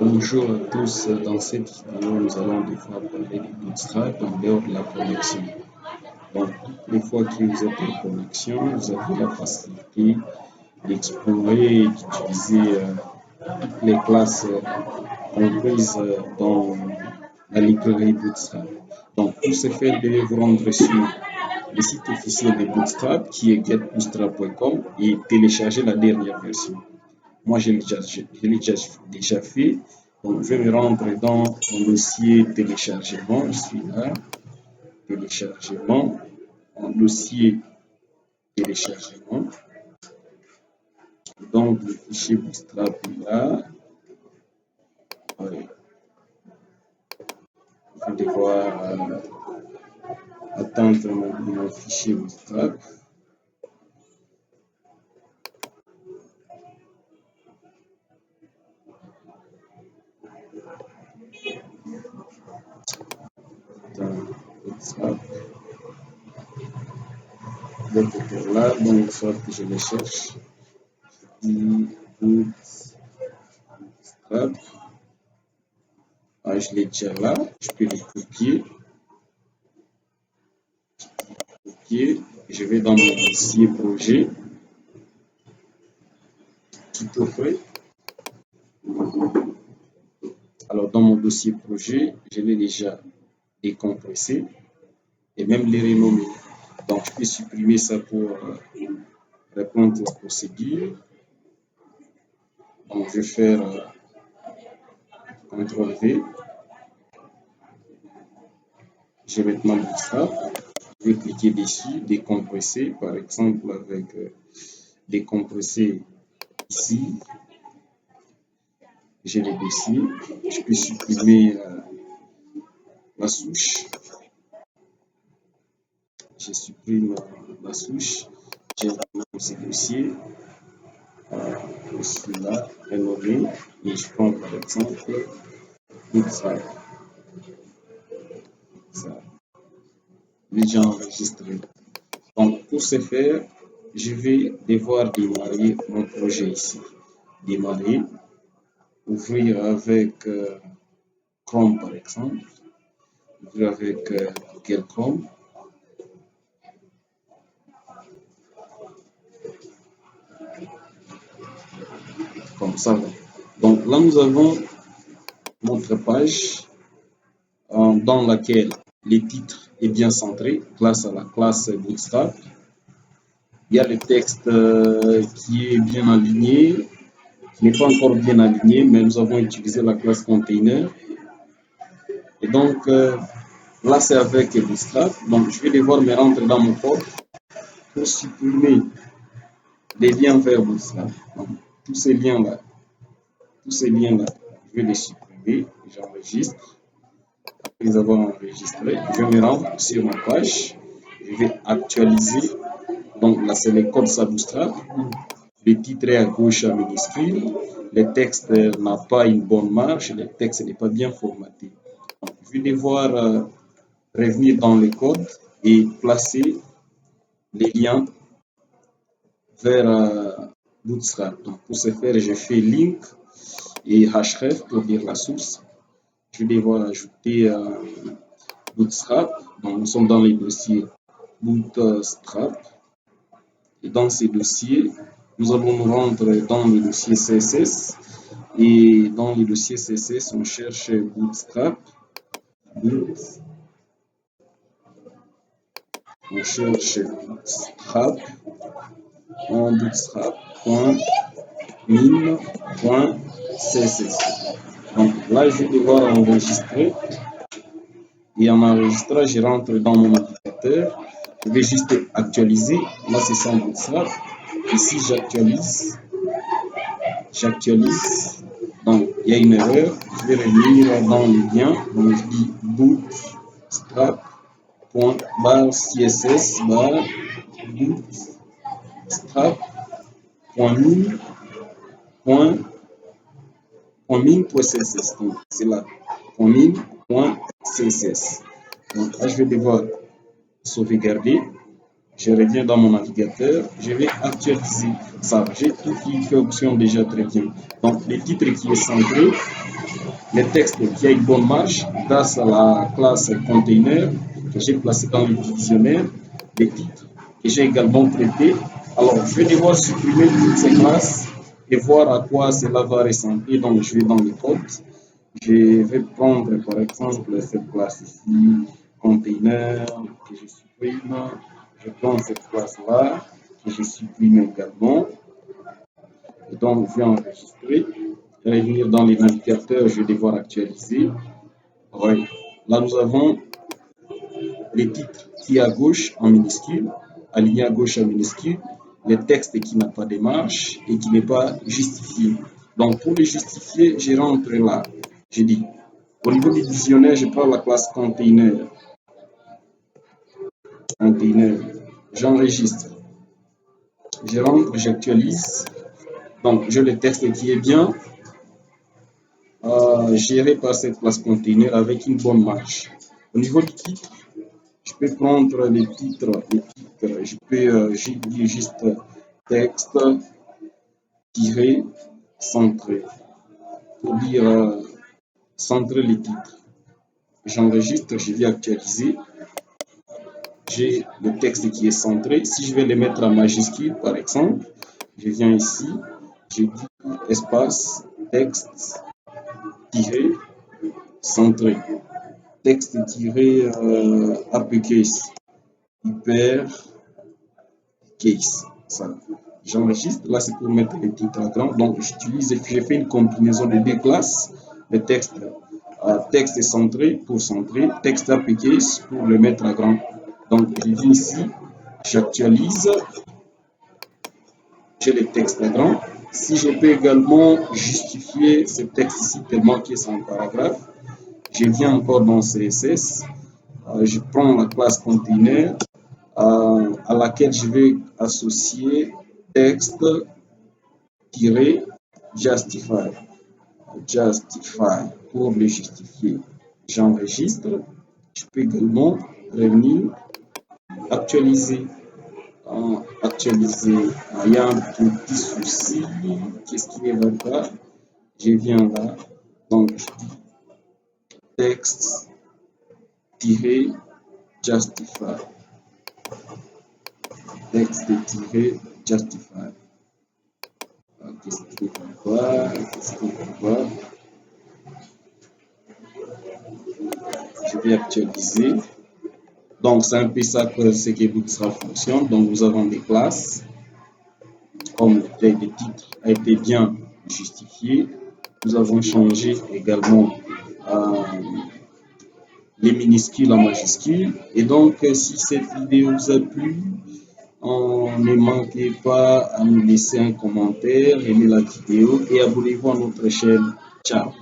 Bonjour à tous, dans cette vidéo nous allons devoir parler de Bootstrap en dehors de la connexion. Donc toutes les fois que vous êtes en connexion, vous avez la facilité d'explorer et d'utiliser toutes les classes comprises dans la librairie Bootstrap. Donc pour ce faire, vous devez vous rendre sur le site officiel de Bootstrap qui est getbootstrap.com et télécharger la dernière version. Moi, je l'ai déjà fait. Donc, je vais me rendre dans mon dossier téléchargement. Je suis là. Téléchargement. Mon dossier téléchargement. Donc, le fichier Bootstrap est là. Ouais. Je vais devoir attendre mon fichier Bootstrap. Bootstrap. Là, donc, soit que je le cherche. Bootstrap. Je l'ai déjà là. Je peux le copier. Je vais dans mon dossier projet. Tout au fait. Alors, dans mon dossier projet, je l'ai déjà décompressé et même les renommer. Donc, je peux supprimer ça pour répondre aux procédures. Donc, je vais faire CTRL V. Je vais maintenant Bootstrap. Je vais cliquer dessus, décompresser, par exemple, avec décompresser ici. J'ai les dossiers. Je peux supprimer la souche. Je supprime la souche. J'ai ces dossiers. Celui-là, rénover. Et je prends par exemple Bootstrap. Ça. Déjà enregistré. Donc, pour ce faire, je vais devoir démarrer mon projet ici. Démarrer. Ouvrir avec Chrome par exemple. Ouvrir avec Google Chrome. Comme ça. Donc là, nous avons notre page dans laquelle le titre est bien centré grâce à la classe Bootstrap. Il y a le texte qui est bien aligné, qui n'est pas encore bien aligné, mais nous avons utilisé la classe container. Et donc là, c'est avec Bootstrap. Donc je vais devoir me rendre dans mon code pour supprimer les liens vers Bootstrap. Donc, tous ces liens-là, je vais les supprimer. J'enregistre. Après les avoir enregistrés, je me rends sur ma page. Je vais actualiser. Donc là, c'est le code Bootstrap. Le titre est à gauche en minuscule. Le texte n'a pas une bonne marge. Le texte n'est pas bien formaté. Donc, je vais devoir revenir dans le code et placer les liens vers Bootstrap. Donc, pour ce faire, je fais link et href pour dire la source. Je vais devoir ajouter Bootstrap. Donc, nous sommes dans les dossiers Bootstrap. Et dans ces dossiers, nous allons nous rendre dans le dossier CSS. Et dans le dossier CSS, on cherche Bootstrap. On cherche Bootstrap en bootstrap.min.css. Donc là, je vais devoir enregistrer. Et en enregistrant, je rentre dans mon navigateur. Je vais juste actualiser. Là, c'est sans Bootstrap. Ici, j'actualise. Donc, il y a une erreur. Je vais revenir dans le lien. Donc, je dis bootstrap.css bootstrap.min.css. Donc, c'est là. .min.css. Donc, là, je vais devoir sauvegarder. Je reviens dans mon navigateur, je vais actualiser ça. J'ai tout qui fonctionne déjà très bien. Donc, le titre qui est centré, les textes qui a une bonne marge grâce à la classe container que j'ai placée dans le dictionnaire, les titres que j'ai également traités. Alors, je vais devoir supprimer toutes ces classes et voir à quoi cela va ressembler. Donc, je vais dans le code. Je vais prendre par exemple cette classe ici, container, que je supprime. Je prends cette classe-là, que je supprime également. Et donc, je vais enregistrer. Revenir dans les navigateurs, je vais devoir actualiser. Oui. Là, nous avons les titres qui est à gauche en minuscule, aligné à gauche en minuscule, les textes qui n'ont pas de marge et qui n'est pas justifié. Donc, pour les justifier, je rentre là. Je dis, au niveau du dictionnaire, je prends la classe container. Container. J'enregistre. Je rentre, j'actualise. Donc, j'ai le texte qui est bien géré par cette classe container avec une bonne marge. Au niveau du titre, je peux prendre les titres, je peux dire juste texte tiré centré pour dire centrer les titres. J'enregistre, je vais actualiser. J'ai le texte qui est centré. Si je vais le mettre en majuscule, par exemple, je viens ici, je dis espace texte tiré centré. Texte tiré uppercase, hyper case. Ça. J'enregistre. Là, c'est pour mettre les titres à grand. Donc, j'ai fait une combinaison de deux classes. Le texte, texte centré pour centrer, texte uppercase pour le mettre à grand. Donc, je viens ici, j'actualise, j'ai le texte à grand. Si je peux également justifier ce texte ici tellement qu'il est en paragraphe, je viens encore dans CSS, je prends la classe container à laquelle je vais associer texte-justify. Justify pour le justifier. J'enregistre. Je peux également revenir actualiser. Actualiser. Il y a un petit souci. Qu'est-ce qui ne va pas? Je viens là. Donc, je dis texte-justify. Texte-justify. Qu'est-ce qui ne va pas? Qu'est-ce qui ne va pas? Je vais actualiser. Donc, c'est un peu ça que ce que Bootstrap fonctionne. Donc, nous avons des classes, comme le titre a été bien justifié. Nous avons changé également les minuscules en majuscules. Et donc, si cette vidéo vous a plu, ne manquez pas à nous laisser un commentaire, aimez la vidéo et abonnez-vous à notre chaîne. Ciao!